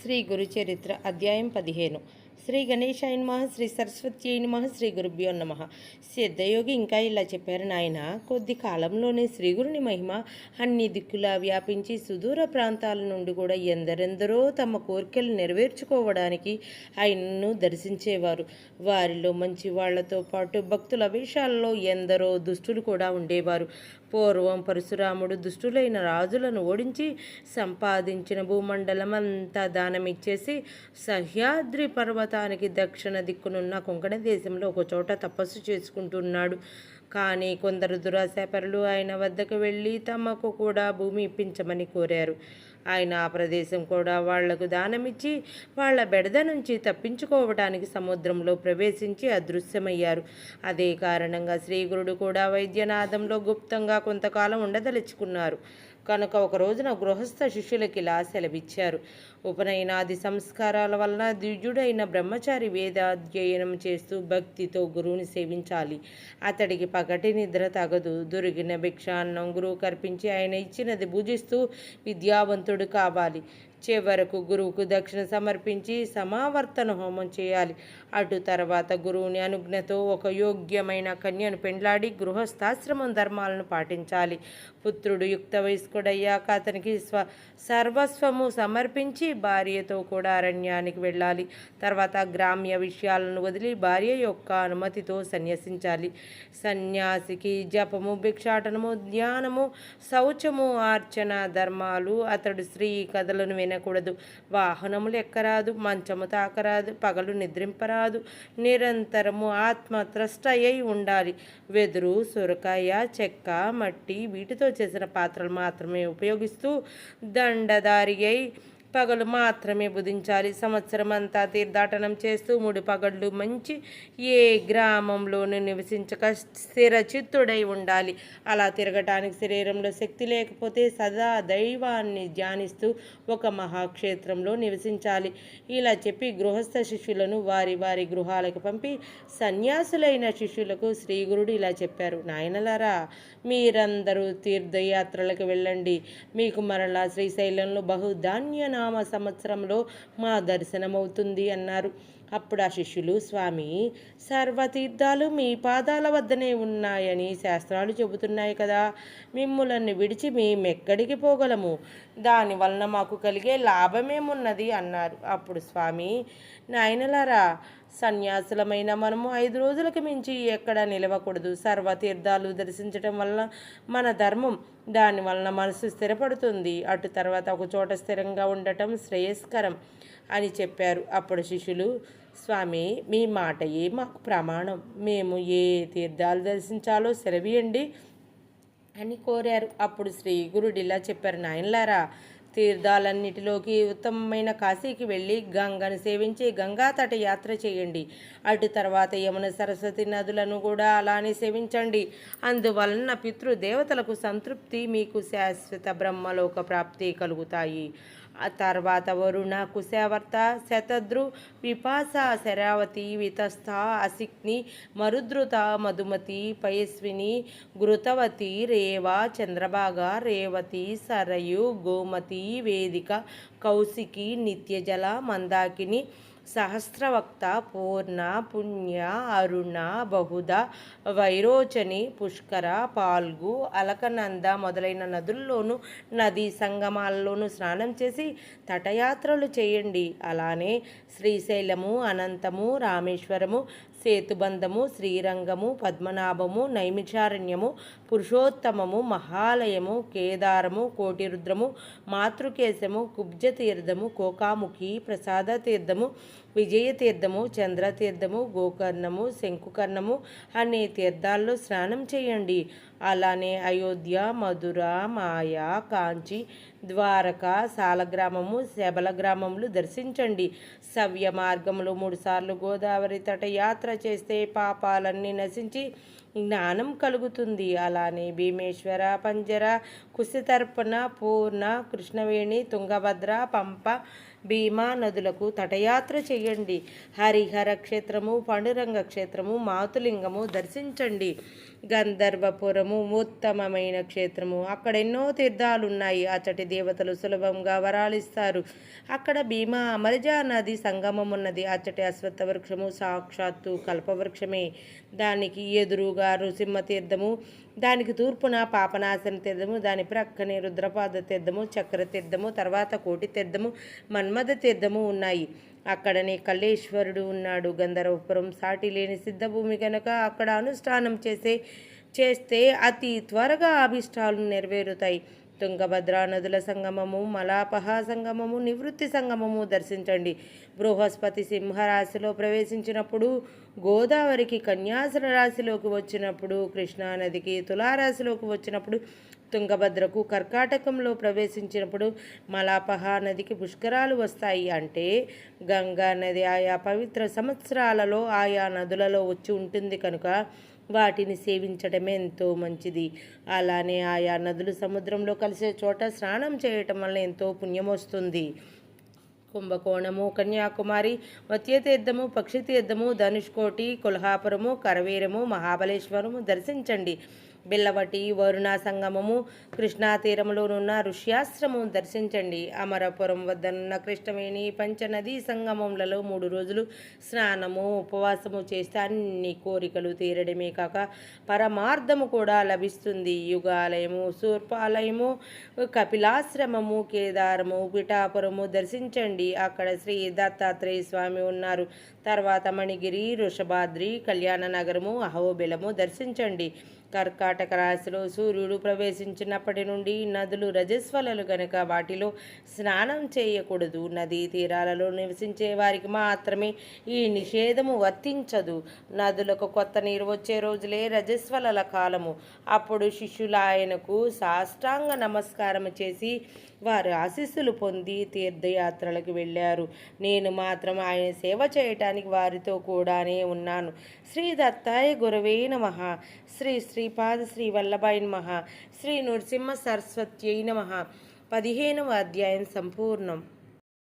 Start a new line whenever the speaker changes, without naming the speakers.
శ్రీ గురుచరిత్ర అధ్యాయం 15. శ్రీ గణేశాయ నమః, శ్రీ సరస్వత్యై నమః, శ్రీ గురుభ్యో నమః. సిద్ధయోగి ఇంకా ఇలా చెప్పారు. నాయన, కొద్ది కాలంలోనే శ్రీగురుని మహిమ అన్ని దిక్కులా వ్యాపించి సుదూర ప్రాంతాల నుండి కూడా ఎందరెందరో తమ కోరికలు నెరవేర్చుకోవడానికి ఆయనను దర్శించేవారు. వారిలో మంచి వాళ్లతో పాటు భక్తుల వేషాలలో ఎందరో దుష్టులు కూడా ఉండేవారు. పూర్వం పరశురాముడు దుష్టులైన రాజులను ఓడించి సంపాదించిన భూమండలం అంతా దానమిచ్చేసి సహ్యాద్రి పర్వతానికి దక్షిణ దిక్కునున్న కొంకణ దేశంలో ఒక చోట తపస్సు చేసుకుంటున్నాడు. కానీ కొందరు దురాశాపరులు ఆయన వద్దకు వెళ్ళి తమకు కూడా భూమి ఇప్పించమని కోరారు. ఆయన ఆ ప్రదేశం కూడా వాళ్లకు దానమిచ్చి వాళ్ల బెడద నుంచి తప్పించుకోవటానికి సముద్రంలో ప్రవేశించి అదృశ్యమయ్యారు. అదే కారణంగా శ్రీగురుడు కూడా వైద్యనాథంలో గుప్తంగా కొంతకాలం ఉండదలుచుకున్నారు. కనుక ఒక రోజున గృహస్థ శిష్యులకి ఇలా సెలవిచ్చారు. ఉపనయనాది సంస్కారాల వలన ద్విజుడైన బ్రహ్మచారి వేదాధ్యయనం చేస్తూ భక్తితో గురువుని సేవించాలి. అతడికి పగటి నిద్ర తగదు. దొరికిన భిక్షాన్నం గురువు కర్పించి ఆయన ఇచ్చినది భుజిస్తూ విద్యావంతుడు కావాలి. చివరకు గురువుకు దక్షిణ సమర్పించి సమావర్తన హోమం చేయాలి. అటు తర్వాత గురువుని అనుజ్ఞతో ఒక యోగ్యమైన కన్యను పెండ్లాడి గృహస్థాశ్రమం ధర్మాలను పాటించాలి. పుత్రుడు యుక్త వయస్కుడయ్యాక అతనికి సర్వస్వము సమర్పించి భార్యతో కూడా అరణ్యానికి వెళ్ళాలి. తర్వాత గ్రామ్య విషయాలను వదిలి భార్య యొక్క అనుమతితో సన్యసించాలి. సన్యాసికి జపము, భిక్షాటనము, ధ్యానము, శౌచము, ఆర్చన ధర్మాలు. అతడు స్త్రీ కథలను వినకూడదు, వాహనములు ఎక్కరాదు, మంచము తాకరాదు, పగలు నిద్రింపరాదు, నిరంతరము ఆత్మత్రష్ట అయి ఉండాలి. వెదురు, సొరకాయ, చెక్క, మట్టి వీటితో చేసిన పాత్రలు మాత్రమే ఉపయోగిస్తూ దండదారి అయి పగలు మాత్రమే బుధించాలి. సంవత్సరం అంతా తీర్థాటనం చేస్తూ 3 పగళ్ళు మంచి ఏ గ్రామంలోనూ నివసించక స్థిర చిత్తుడై ఉండాలి. అలా తిరగటానికి శరీరంలో శక్తి లేకపోతే సదా దైవాన్ని ధ్యానిస్తూ ఒక మహాక్షేత్రంలో నివసించాలి. ఇలా చెప్పి గృహస్థ శిష్యులను వారి వారి గృహాలకు పంపి సన్యాసులైన శిష్యులకు శ్రీగురుడు ఇలా చెప్పారు. నాయనలారా, మీరందరూ తీర్థయాత్రలకు వెళ్ళండి. మీకు మరలా శ్రీశైలంలో బహుధాన్య నామ సంవత్సరంలో మా దర్శనమవుతుంది అన్నారు. అప్పుడు ఆ శిష్యులు, స్వామి, సర్వతీర్థాలు మీ పాదాల వద్దనే ఉన్నాయని శాస్త్రాలు చెబుతున్నాయి కదా, మిమ్ములను విడిచి మేమెక్కడికి పోగలము? దానివలన మాకు కలిగే లాభమేమున్నది అన్నారు. అప్పుడు స్వామి, నాయనలారా, సన్యాసులమైన మనము 5 రోజులకు మించి ఎక్కడ నిలవకూడదు. సర్వతీర్థాలు దర్శించటం వలన మన ధర్మం, దాని వలన మనసు స్థిరపడుతుంది. అటు తర్వాత ఒక చోట స్థిరంగా ఉండటం శ్రేయస్కరం అని చెప్పారు. అప్పుడు శిష్యులు, స్వామి, మీ మాటయే మాకు ప్రమాణం. మేము ఏ తీర్థాలు దర్శించాలో సెలవియండి అని కోరారు. అప్పుడు శ్రీ గురుడు ఇలా చెప్పారు. నాయనలారా, తీర్థాలన్నిటిలోకి ఉత్తమమైన కాశీకి వెళ్ళి గంగను సేవించి గంగా తట యాత్ర చేయండి. అటు తర్వాత యమున, సరస్వతి నదులను కూడా అలానే సేవించండి. అందువలన పితృదేవతలకు సంతృప్తి, మీకు శాశ్వత బ్రహ్మలోక ప్రాప్తి కలుగుతాయి. ఆ తర్వాత వరుణ, కుశావర్త, శతద్రు, విపాస, శరావతి, వితస్థ, అసిక్ని, మరుద్రుత, మధుమతి, పయస్విని, ఘృతవతి, రేవ, చంద్రభాగ, రేవతి, సరయు, గోమతి, వేదిక, కౌశికి, నిత్యజల, మందాకిని, సహస్రవక్త, పూర్ణ, పుణ్య, అరుణ, బహుద, వైరోచని, పుష్కర, పాల్గు, అలకనంద మొదలైన నదుల్లోనూ నదీ సంగమాల్లోనూ స్నానం చేసి తటయాత్రలు చేయండి. అలానే శ్రీశైలము, అనంతము, రామేశ్వరము, సేతుబంధము, శ్రీరంగము, పద్మనాభము, నైమిషారణ్యము, పురుషోత్తమము, మహాలయము, కేదారము, కోటిరుద్రము, మాతృకేశము, కుబ్జతీర్థము, కోకాముఖి, ప్రసాద తీర్థము, విజయతీర్థము, చంద్రతీర్థము, గోకర్ణము, శంకుకర్ణము అనే తీర్థాల్లో స్నానం చేయండి. అలానే అయోధ్య, మధుర, మాయా, కాంచి, ద్వారక, సాలగ్రామము, శబల గ్రామములు దర్శించండి. సవ్య మార్గములు 3 సార్లు గోదావరి తట యాత్ర చేస్తే పాపాలన్నీ నశించి జ్ఞానం కలుగుతుంది. అలానే భీమేశ్వర, పంజర, కుశతర్పణ, పూర్ణ, కృష్ణవేణి, తుంగభద్ర, పంప, భీమా నదులకు తటయాత్ర చేయండి. హరిహర క్షేత్రము, పాండురంగ క్షేత్రము, మాతులింగము దర్శించండి. గంధర్వపురము ఉత్తమమైన క్షేత్రము. అక్కడ ఎన్నో తీర్థాలున్నాయి. అచ్చటి దేవతలు సులభంగా వరాలిస్తారు. అక్కడ భీమా అమరజా నది సంగమం ఉన్నది. అచ్చటి అశ్వత్థ వృక్షము సాక్షాత్తు కల్పవృక్షమే. దానికి ఎదురుగా నృసింహ తీర్థము, దానికి తూర్పున పాపనాశన తీర్థము, దాని ప్రక్కనే రుద్రపాద తీర్థము, చక్ర తీర్థము, తర్వాత కోటి తీర్థము, మన్మథ తీర్థము ఉన్నాయి. అక్కడనే కల్లేశ్వరుడు ఉన్నాడు. గంధర్వపురం సాటి లేని సిద్ధభూమి కనుక అక్కడ అనుష్ఠానం చేస్తే అతి త్వరగా అభిష్టాలు నెరవేరుతాయి. తుంగభద్ర నదుల సంగమము, మలాపహ సంగమము, నివృత్తి సంగమము దర్శించండి. బృహస్పతి సింహరాశిలో ప్రవేశించినప్పుడు, గోదావరికి కన్యాసుర రాశిలోకి వచ్చినప్పుడు, కృష్ణానదికి తులారాశిలోకి వచ్చినప్పుడు, తుంగభద్రకు కర్కాటకంలో ప్రవేశించినప్పుడు, మలాపహ నదికి పుష్కరాలు వస్తాయి. అంటే గంగా నది ఆయా పవిత్ర సంవత్సరాలలో ఆయా నదులలో వచ్చి ఉంటుంది కనుక వాటిని సేవించడమే ఎంతో మంచిది. అలానే ఆయా నదులు సముద్రంలో కలిసే చోట స్నానం చేయటం వల్ల ఎంతో పుణ్యం వస్తుంది. కుంభకోణము, కన్యాకుమారి, మత్స్యతీర్థము, పక్షితీర్థము, ధనుష్కోటి, కొల్హాపురము, కరవీరము, మహాబలేశ్వరము దర్శించండి. బిల్లవటి, వరుణ సంగమము, కృష్ణా తీరంలోనున్న ఋష్యాశ్రమం దర్శించండి. అమరపురం వద్దనున్న కృష్ణవేణి పంచనదీ సంగమంలలో 3 రోజులు స్నానము, ఉపవాసము చేస్తే అన్ని కోరికలు తీరడమే కాక పరమార్థము కూడా లభిస్తుంది. యుగాలయము, శూర్పాలయము, కపిలాశ్రమము, కేదారము, పిఠాపురము దర్శించండి. అక్కడ శ్రీ దత్తాత్రేయ స్వామి ఉన్నారు. తర్వాత మణిగిరి, వృషభాద్రి, కళ్యాణ నగరము, అహోబిలము దర్శించండి. కర్కాటక రాశిలో సూర్యుడు ప్రవేశించినప్పటి నుండి నదులు రజస్వలలు గనుక వాటిలో స్నానం చేయకూడదు. నదీ తీరాలలో నివసించే వారికి మాత్రమే ఈ నిషేధము వర్తించదు. నదులకు కొత్త నీరు వచ్చే రోజులే రజస్వలల కాలము. అప్పుడు శిష్యులు ఆయనకు సాష్టాంగ నమస్కారం చేసి వారి ఆశీస్సులు పొంది తీర్థయాత్రలకు వెళ్ళారు. నేను మాత్రం ఆయన సేవ చేయటానికి వారితో కూడానే ఉన్నాను. శ్రీ దత్తాయ గురవే నమః. శ్రీ శ్రీపాద శ్రీ వల్లభాయ నమః. శ్రీ నృసింహ సరస్వత్యై నమః. 15వ అధ్యాయం సంపూర్ణం.